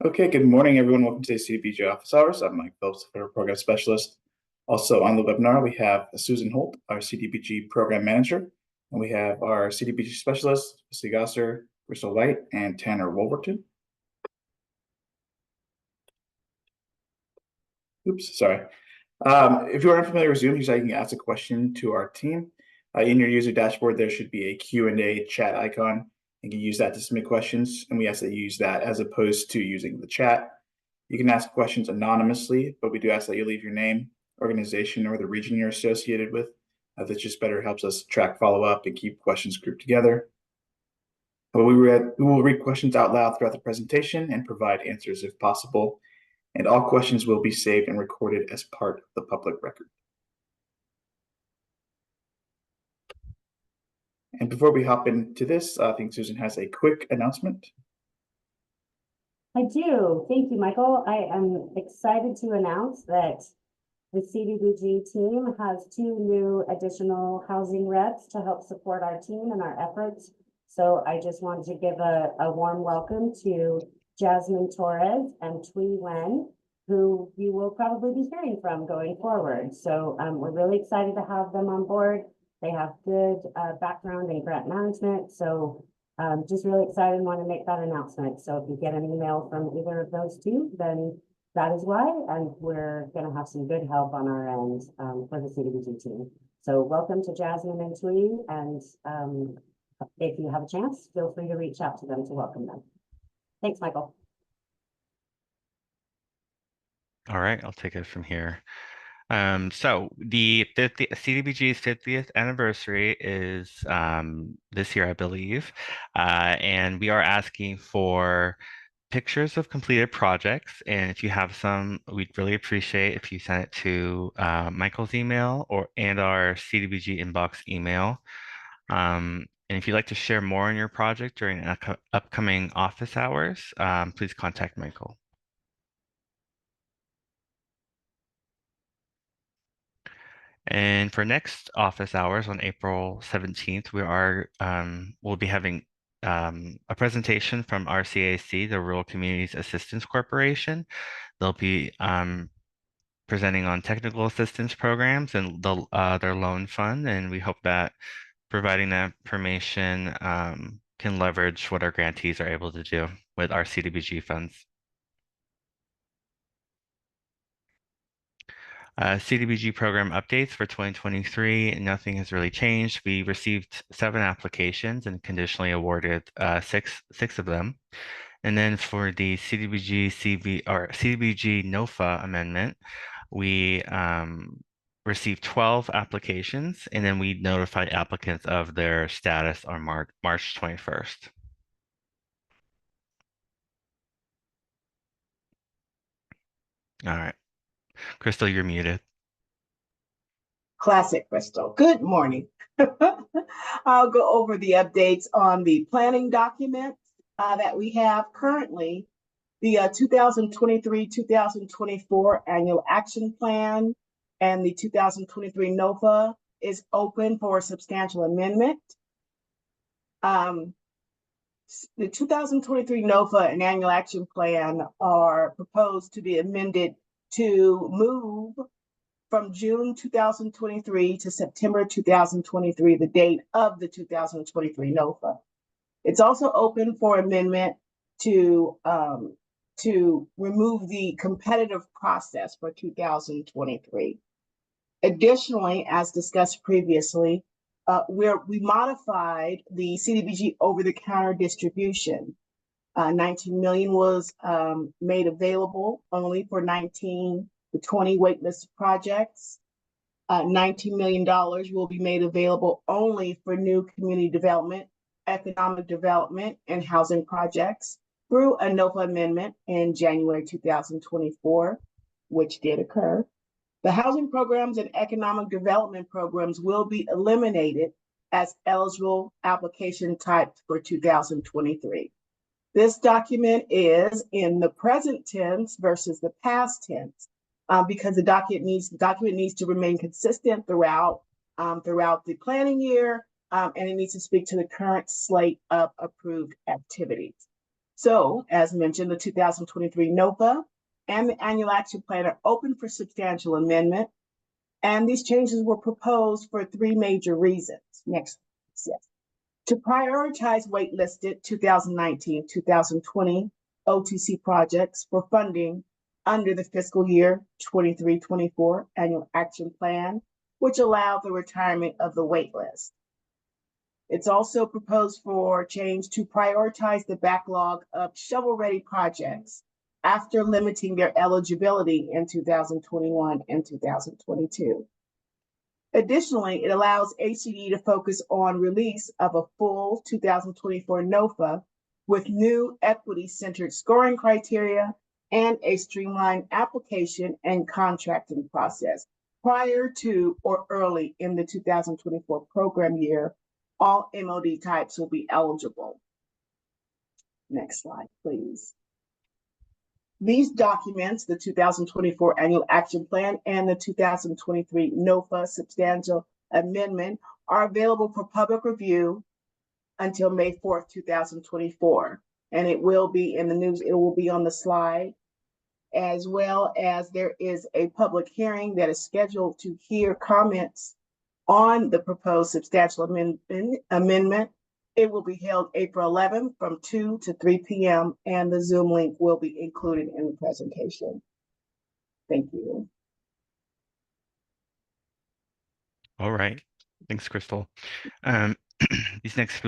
Okay, good morning, everyone. Welcome to the CDBG office hours. I'm Mike Phelps, Federal Program Specialist. Also on the webinar, we have Susan Holt, our CDBG Program Manager, and we have our CDBG Specialist, Wesley Gosser, Crystal White, and Tanner Wolverton. Oops, sorry. If you are unfamiliar with Zoom, you can ask a question to our team. In your user dashboard, there should be a Q&A chat icon. You can use that to submit questions, and we ask that you use that as opposed to using the chat. You can ask questions anonymously, but we do ask that you leave your name, organization, or the region you're associated with. That just better helps us track follow-up and keep questions grouped together. We will read questions out loud throughout the presentation and provide answers if possible. And all questions will be saved and recorded as part of the public record. And before we hop into this, I think Susan has a quick announcement. I do. Thank you, Michael. I am excited to announce that the CDBG team has 2 new additional housing reps to help support our team and our efforts. So I just wanted to give a warm welcome to Jasmine Torres and Thuy Nguyen, who you will probably be hearing from going forward. So we're really excited to have them on board. They have good background in grant management. So just really excited and want to make that announcement. So if you get an email from either of those 2, then that is why, and we're going to have some good help on our end for the CDBG team. So welcome to Jasmine and Thuy, and if you have a chance, feel free to reach out to them to welcome them. Thanks, Michael. All right, I'll take it from here. So the CDBG's 50th anniversary is this year, I believe, and we are asking for pictures of completed projects. And if you have some, we'd really appreciate if you send it to Michael's email and our CDBG inbox email. And if you'd like to share more on your project during upcoming office hours, please contact Michael. And for next office hours on April 17th, we'll be having a presentation from RCAC, the Rural Communities Assistance Corporation. They'll be presenting on technical assistance programs and their loan fund, and we hope that providing that information can leverage what our grantees are able to do with our CDBG funds. CDBG program updates for 2023, nothing has really changed. We received 7 applications and conditionally awarded six of them. And then for the CDBG NOFA amendment, we received 12 applications, and then we notified applicants of their status on March 21st. All right. Crystal, you're muted. Classic, Crystal. Good morning. I'll go over the updates on the planning documents that we have currently. The 2023-2024 Annual Action Plan and the 2023 NOFA is open for substantial amendment. The 2023 NOFA and Annual Action Plan are proposed to be amended to move from June 2023 to September 2023, the date of the 2023 NOFA. It's also open for amendment to remove the competitive process for 2023. Additionally, as discussed previously, we modified the CDBG over-the-counter distribution. 19 million was made available only for 19 to 20 waitlist projects. $19 million will be made available only for new community development, economic development, and housing projects through a NOFA amendment in January 2024, which did occur. The housing programs and economic development programs will be eliminated as eligible application types for 2023. This document is in the present tense versus the past tense because the document needs to remain consistent throughout the planning year, and it needs to speak to the current slate of approved activities. So, as mentioned, the 2023 NOPA and the annual action plan are open for substantial amendment. And these changes were proposed for three major reasons. Next, yes. To prioritize waitlisted 2019-2020 OTC projects for funding under the fiscal year 23-24 annual action plan, which allowed the retirement of the waitlist. It's also proposed for change to prioritize the backlog of shovel-ready projects after limiting their eligibility in 2021 and 2022. Additionally, it allows HCD to focus on release of a full 2024 NOFA with new equity-centered scoring criteria and a streamlined application and contracting process. Prior to or early in the 2024 program year, all MOD types will be eligible. Next slide, please. These documents, the 2024 Annual Action Plan and the 2023 NOFA Substantial Amendment, are available for public review until May 4th, 2024. And it will be in the news, it will be on the slide, as well as there is a public hearing that is scheduled to hear comments on the proposed substantial amendment. It will be held April 11th from 2 to 3 p.m. and the Zoom link will be included in the presentation. Thank you. All right. Thanks, Crystal. These next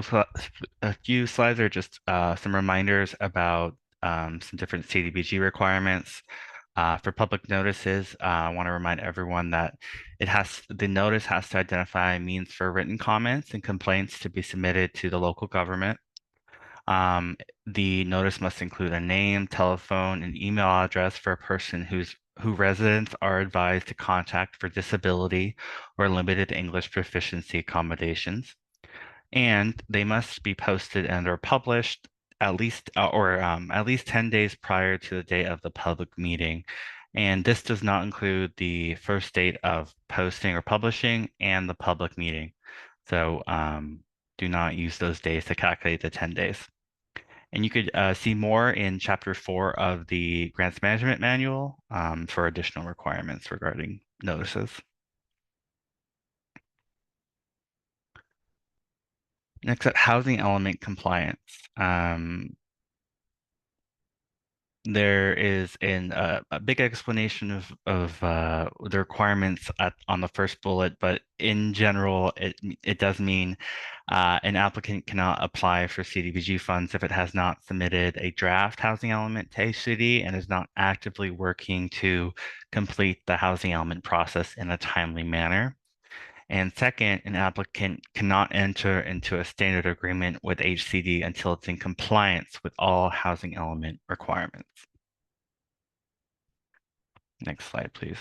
few slides are just some reminders about some different CDBG requirements. For public notices, I want to remind everyone that the notice has to identify means for written comments and complaints to be submitted to the local government. The notice must include a name, telephone, and email address for a person who residents are advised to contact for disability or limited English proficiency accommodations. And they must be posted and or published at least 10 days prior to the date of the public meeting. And this does not include the first date of posting or publishing and the public meeting. So do not use those days to calculate the 10 days. And you could see more in Chapter 4 of the Grants Management Manual for additional requirements regarding notices. Next up, housing element compliance. There is a big explanation of the requirements on the first bullet, but in general, it does mean an applicant cannot apply for CDBG funds if it has not submitted a draft housing element to HCD and is not actively working to complete the housing element process in a timely manner. And second, an applicant cannot enter into a standard agreement with HCD until it's in compliance with all housing element requirements. Next slide, please.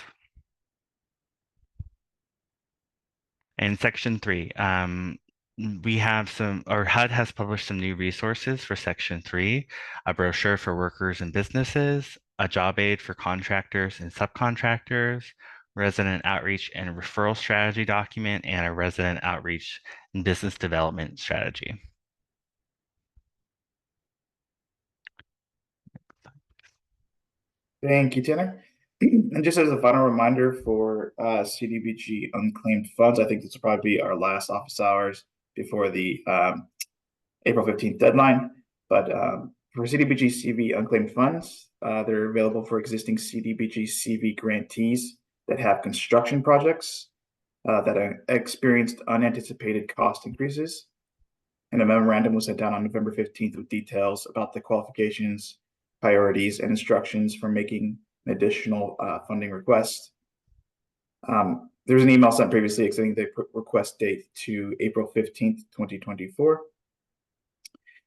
In Section 3, we have HUD has published some new resources for Section 3, a brochure for workers and businesses, a job aid for contractors and subcontractors, resident outreach and referral strategy document, and a resident outreach and business development strategy. Thank you, Tanner. And just as a final reminder for CDBG unclaimed funds, I think this will probably be our last office hours before the April 15th deadline. But for CDBG CV unclaimed funds, they're available for existing CDBG CV grantees that have construction projects that experienced unanticipated cost increases. And a memorandum was sent down on November 15th with details about the qualifications, priorities, and instructions for making an additional funding request. There's an email sent previously extending the request date to April 15th, 2024.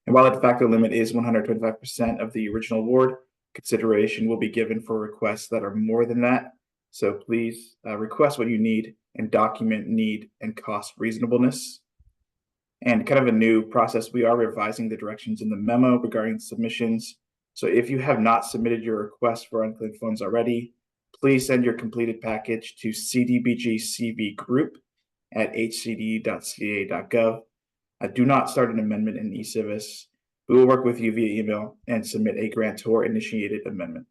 And while the de facto limit is 125% of the original award, consideration will be given for requests that are more than that. So please request what you need and document need and cost reasonableness. And kind of a new process, we are revising the directions in the memo regarding submissions. So if you have not submitted your request for unclaimed funds already, please send your completed package to cdbgcvgroup@hcd.ca.gov. Do not start an amendment in eCivis. We will work with you via email and submit a grantor initiated amendment.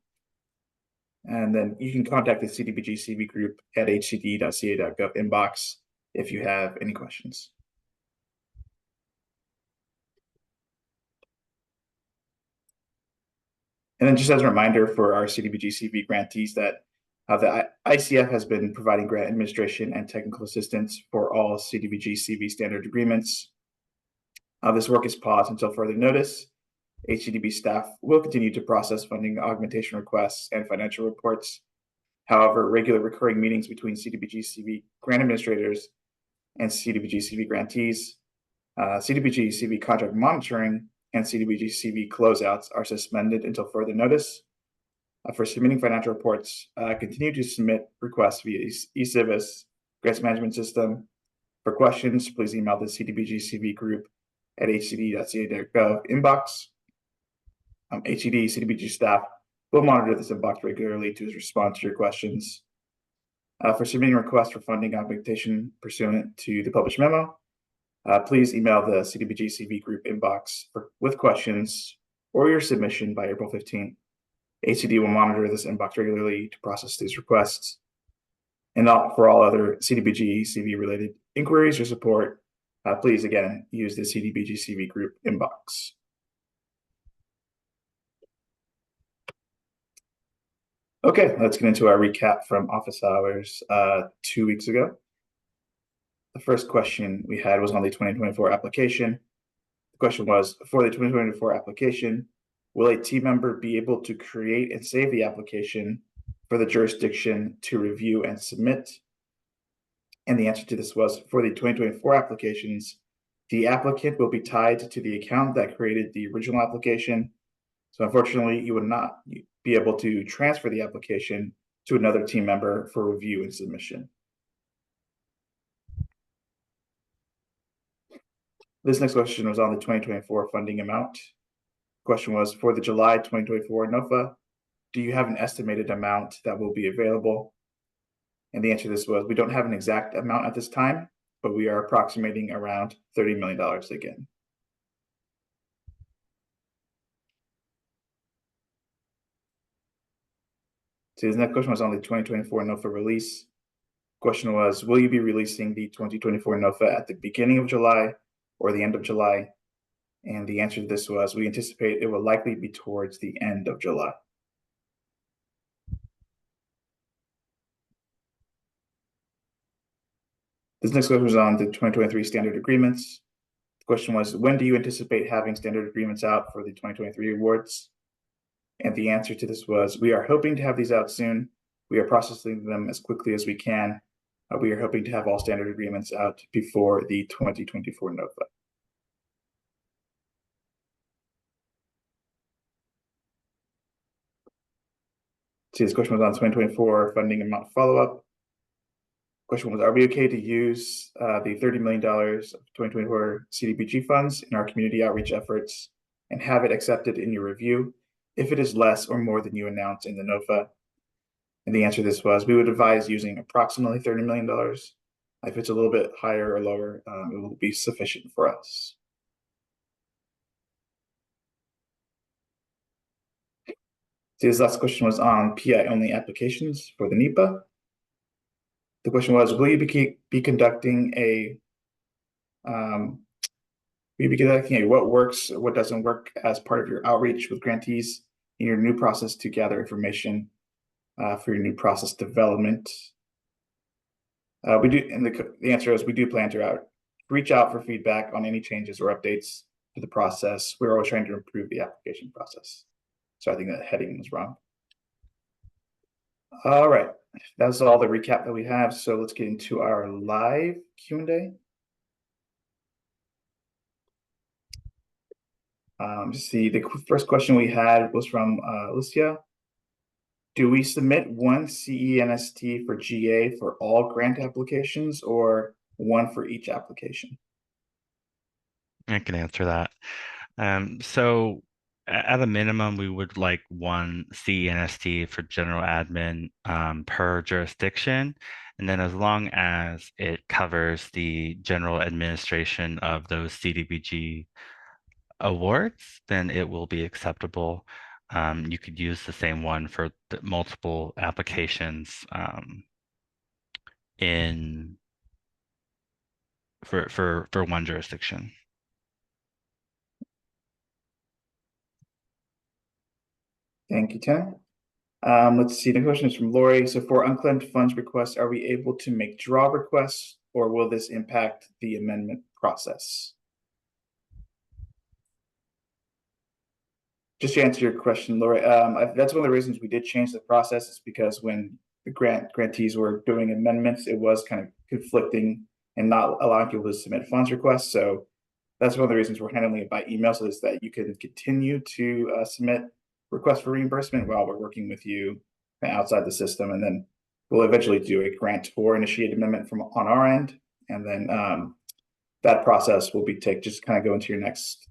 And then you can contact the CDBG CV group at hcd.ca.gov inbox if you have any questions. And then just as a reminder for our CDBG CV grantees that the ICF has been providing grant administration and technical assistance for all CDBG CV standard agreements. This work is paused until further notice. HCDB staff will continue to process funding augmentation requests and financial reports. However, regular recurring meetings between CDBG CV grant administrators and CDBG CV grantees, CDBG CV contract monitoring, and CDBG CV closeouts are suspended until further notice. For submitting financial reports, continue to submit requests via eCivis grants management system. For questions, please email the CDBG CV group at hcd.ca.gov inbox. HCD CDBG staff will monitor this inbox regularly to respond to your questions. For submitting requests for funding augmentation pursuant to the published memo, please email the CDBG CV group inbox with questions or your submission by April 15th. HCD will monitor this inbox regularly to process these requests. And for all other CDBG CV related inquiries or support, please again use the CDBG CV group inbox. Okay, let's get into our recap from office hours 2 weeks ago. The first question we had was on the 2024 application. The question was, for the 2024 application, will a team member be able to create and save the application for the jurisdiction to review and submit? And the answer to this was, for the 2024 applications, the applicant will be tied to the account that created the original application. So unfortunately, you would not be able to transfer the application to another team member for review and submission. This next question was on the 2024 funding amount. The question was, for the July 2024 NOFA, do you have an estimated amount that will be available? And the answer to this was, we don't have an exact amount at this time, but we are approximating around $30 million again. So the next question was on the 2024 NOFA release. Question was, will you be releasing the 2024 NOFA at the beginning of July or the end of July? And the answer to this was, we anticipate it will likely be towards the end of July. This next question was on the 2023 standard agreements. The question was, when do you anticipate having standard agreements out for the 2023 awards? And the answer to this was, we are hoping to have these out soon. We are processing them as quickly as we can. We are hoping to have all standard agreements out before the 2024 NOFA. See, this question was on 2024 funding amount follow-up. Question was, are we okay to use the $30 million of 2024 CDBG funds in our community outreach efforts and have it accepted in your review if it is less or more than you announced in the NOFA? And the answer to this was, we would advise using approximately $30 million. If it's a little bit higher or lower, it will be sufficient for us. So this last question was on PI-only applications for the NEPA. The question was, will you be conducting a what works, what doesn't work as part of your outreach with grantees in your new process to gather information for your new process development? We do, and the answer is we do plan to reach out for feedback on any changes or updates to the process. We're always trying to improve the application process. So I think that heading was wrong. All right, that's all the recap that we have. So let's get into our live Q&A. See, the first question we had was from Alicia. Do we submit one CENST for GA for all grant applications or one for each application? I can answer that. So at a minimum, we would like one CENST for general admin per jurisdiction. And then as long as it covers the general administration of those CDBG awards, then it will be acceptable. You could use the same one for the multiple applications in for one jurisdiction. Thank you, Tanner. Let's see, the question is from Lori. So for unclaimed funds requests, are we able to make draw requests, or will this impact the amendment process? Just to answer your question, Lori, that's one of the reasons we did change the process, is because when the grantees were doing amendments, it was kind of conflicting and not allowing people to submit funds requests. So that's one of the reasons we're handling it by email, so that you can continue to submit requests for reimbursement while we're working with you outside the system. And then we'll eventually do a grantor initiated amendment from on our end. And then that process will be just kind of go into your next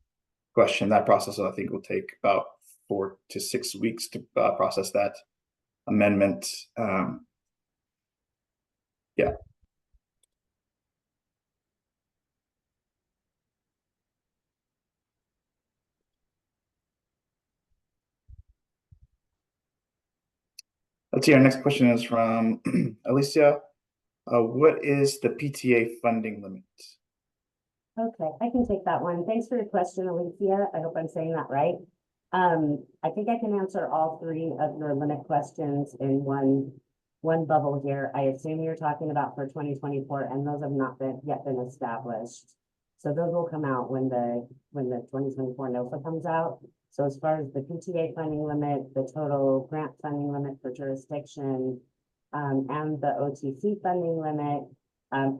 question. That process, I think, will take about 4 to 6 weeks to process that amendment. Yeah. Let's see, our next question is from Alicia. What is the PTA funding limit? Okay, I can take that one. Thanks for your question, Alicia. I hope I'm saying that right. I think I can answer all three of your limit questions in one bubble here. I assume you're talking about for 2024, and those have not yet been established. So those will come out when the 2024 NOFA comes out. So as far as the PTA funding limit, the total grant funding limit for jurisdiction, and the OTC funding limit,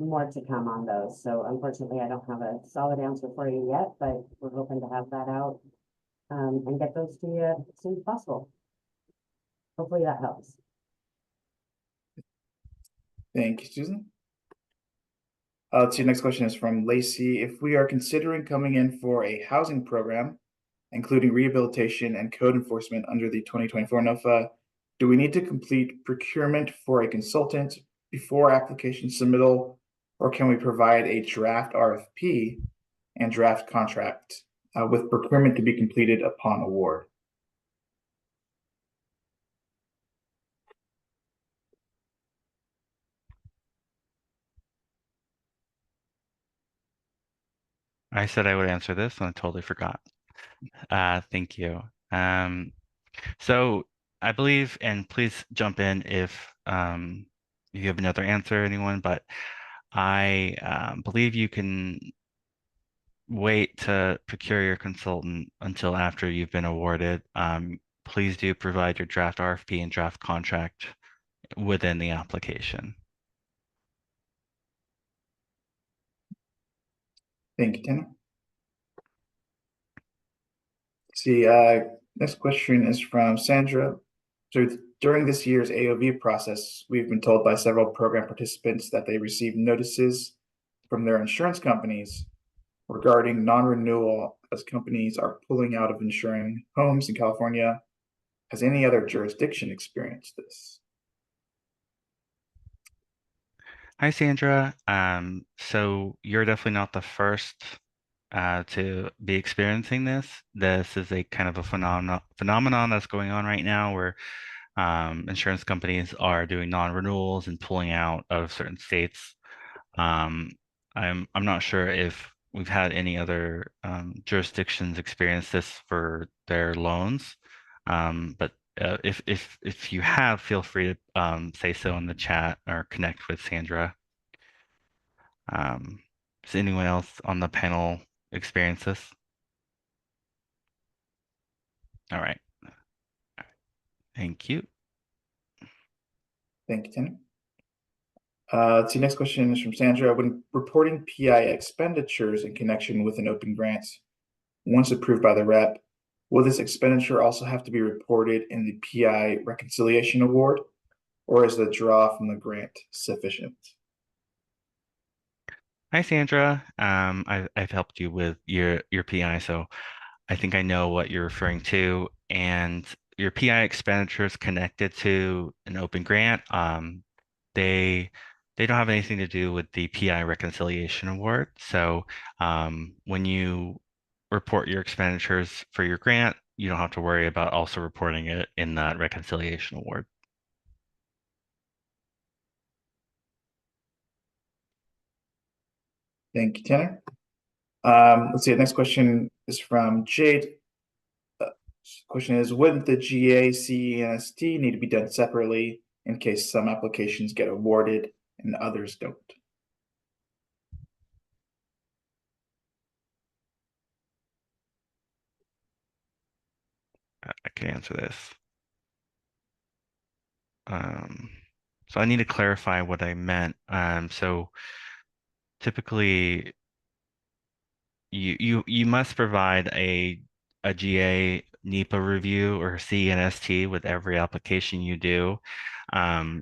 more to come on those. So unfortunately, I don't have a solid answer for you yet, but we're hoping to have that out and get those to you as soon as possible. Hopefully that helps. Thank you, Susan. Let's see, next question is from Lacey. If we are considering coming in for a housing program, including rehabilitation and code enforcement under the 2024 NOFA, do we need to complete procurement for a consultant before application submittal, or can we provide a draft RFP and draft contract with procurement to be completed upon award? I said I would answer this and I totally forgot. Thank you. So I believe, and please jump in if you have another answer, anyone, but I believe you can wait to procure your consultant until after you've been awarded. Please do provide your draft RFP and draft contract within the application. Thank you, Tanner. See, next question is from Sandra. So during this year's AOV process, we've been told by several program participants that they received notices from their insurance companies regarding non-renewal as companies are pulling out of insuring homes in California. Has any other jurisdiction experienced this? Hi, Sandra. So you're definitely not the first to be experiencing this. This is a kind of a phenomenon that's going on right now where insurance companies are doing non-renewals and pulling out of certain states. I'm not sure if we've had any other jurisdictions experience this for their loans, but if you have, feel free to say so in the chat or connect with Sandra. Does anyone else on the panel experience this? All right. Thank you. Thank you, Tanner. Let's see, next question is from Sandra. When reporting PI expenditures in connection with an open grant, once approved by the rep, will this expenditure also have to be reported in the PI reconciliation award, or is the draw from the grant sufficient? Hi, Sandra. I've helped you with your PI, so I think I know what you're referring to. And your PI expenditures connected to an open grant, they don't have anything to do with the PI reconciliation award. So when you report your expenditures for your grant, you don't have to worry about also reporting it in that reconciliation award. Thank you, Tanner. Let's see, the next question is from Jade. Question is, wouldn't the GA, CE, and ST need to be done separately in case some applications get awarded and others don't? I can answer this. So I need to clarify what I meant. So typically you must provide a GA NEPA review or CNST with every application you do. I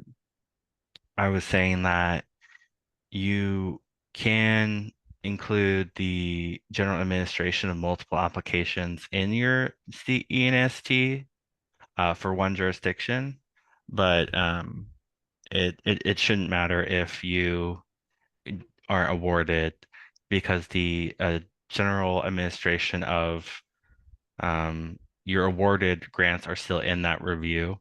was saying that you can include the general administration of multiple applications in your CENST for one jurisdiction, but it shouldn't matter if you are awarded because the general administration of your awarded grants are still in that review.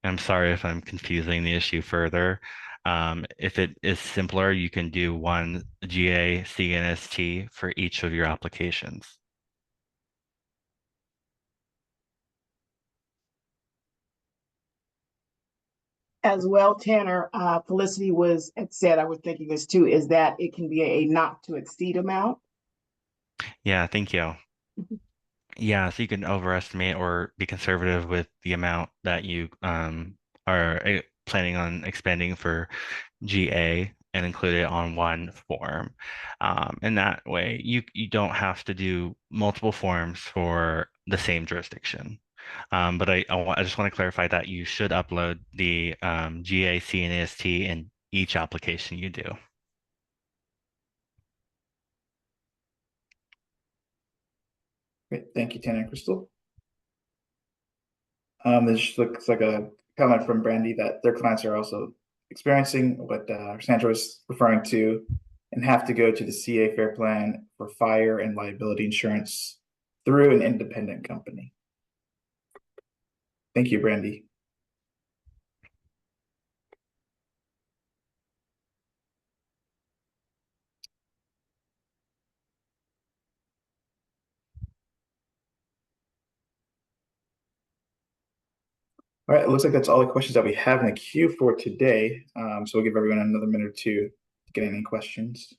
I'm sorry if I'm confusing the issue further. If it is simpler, you can do one GA CNST for each of your applications. As well, Tanner, Felicity had said, I was thinking this too, is that it can be a not to exceed amount. Yeah, thank you. Yeah, so you can overestimate or be conservative with the amount that you are planning on expending for GA and include it on one form. And that way you don't have to do multiple forms for the same jurisdiction. But I just want to clarify that you should upload the GAC and AST in each application you do. Great, thank you, Tanner and Crystal. This looks like a comment from Brandy that their clients are also experiencing what Sandra was referring to and have to go to the CA Fair Plan for fire and liability insurance through an independent company. Thank you, Brandy. All right, it looks like that's all the questions that we have in the queue for today. So we'll give everyone another minute or two to get any questions.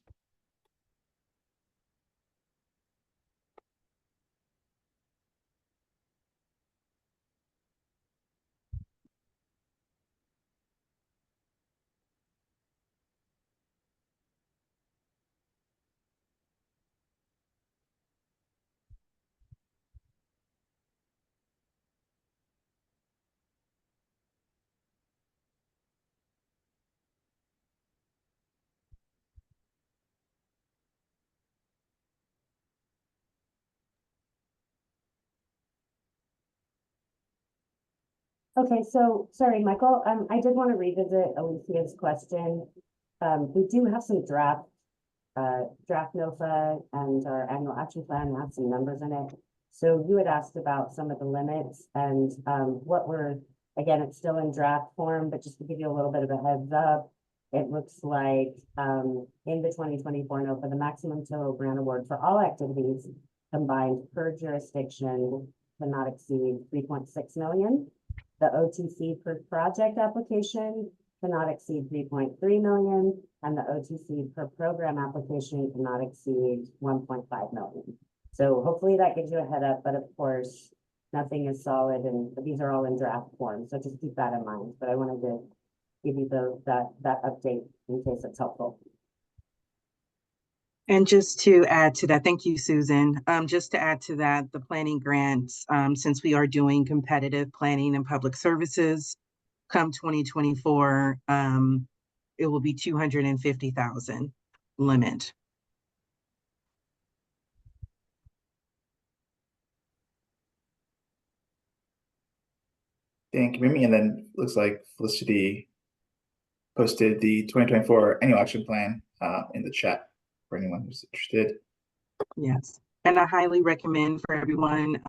Okay, so sorry, Michael, I did want to revisit Alicia's question. We do have some draft NOFA and our annual action plan have some numbers in it. So you had asked about some of the limits and again, it's still in draft form, but just to give you a little bit of a heads up, it looks like in the 2024 NOFA, the maximum total grant award for all activities combined per jurisdiction cannot exceed 3.6 million. The OTC per project application cannot exceed 3.3 million, and the OTC per program application cannot exceed 1.5 million. So hopefully that gives you a head up, but of course, nothing is solid and these are all in draft form. So just keep that in mind. But I wanted to give you that update in case it's helpful. And just to add to that, thank you, Susan. Just to add to that, the planning grants, since we are doing competitive planning and public services, come 2024, it will be 250,000 limit. Thank you, Mimi. And then looks like Felicity posted the 2024 annual action plan in the chat for anyone who's interested. Yes. And I highly recommend for everyone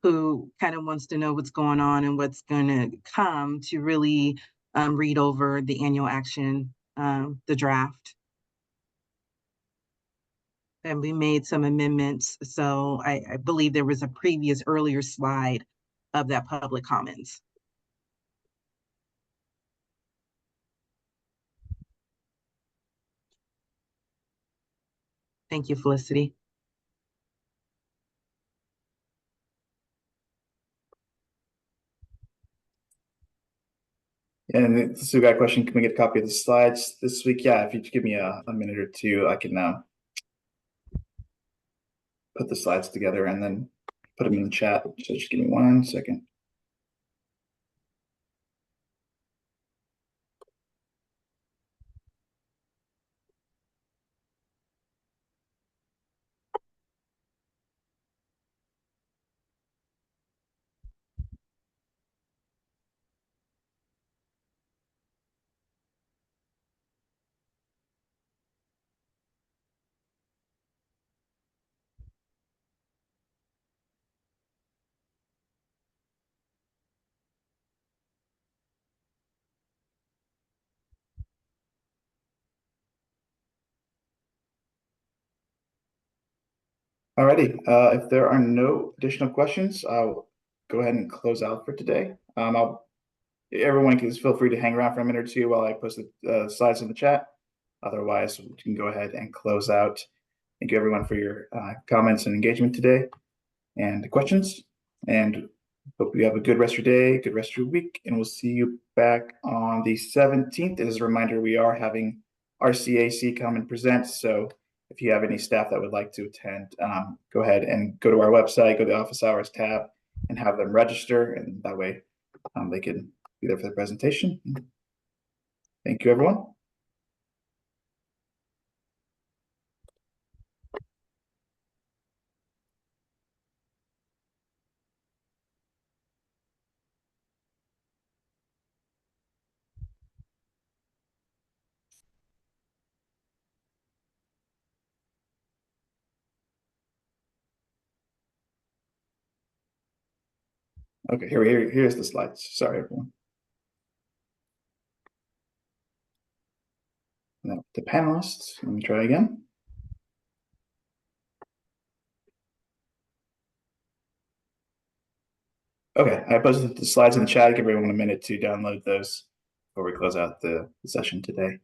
who kind of wants to know what's going on and what's going to come to really read over the annual action, the draft. And we made some amendments. So I believe there was a previous earlier slide of that public comments. Thank you, Felicity. And so we got a question, can we get a copy of the slides this week? Yeah, if you give me a minute or two, I can put the slides together and then put them in the chat. So just give me 1 second. Alrighty, if there are no additional questions, I'll go ahead and close out for today. Everyone can just feel free to hang around for a minute or two while I post the slides in the chat. Otherwise, we can go ahead and close out. Thank you everyone for your comments and engagement today and the questions. And hope you have a good rest of your day, good rest of your week, and we'll see you back on the 17th. As a reminder, we are having RCAC come and present. So if you have any staff that would like to attend, go ahead and go to our website, go to the office hours tab and have them register. And that way they can be there for the presentation. Thank you, everyone. Okay, here's the slides. Sorry, everyone. Now, the panelists, let me try again. Okay, I posted the slides in the chat. Give everyone a minute to download those before we close out the session today.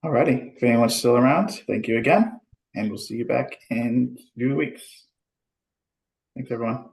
Alrighty, if anyone's still around, thank you again, and we'll see you back in 2 weeks. Thanks, everyone.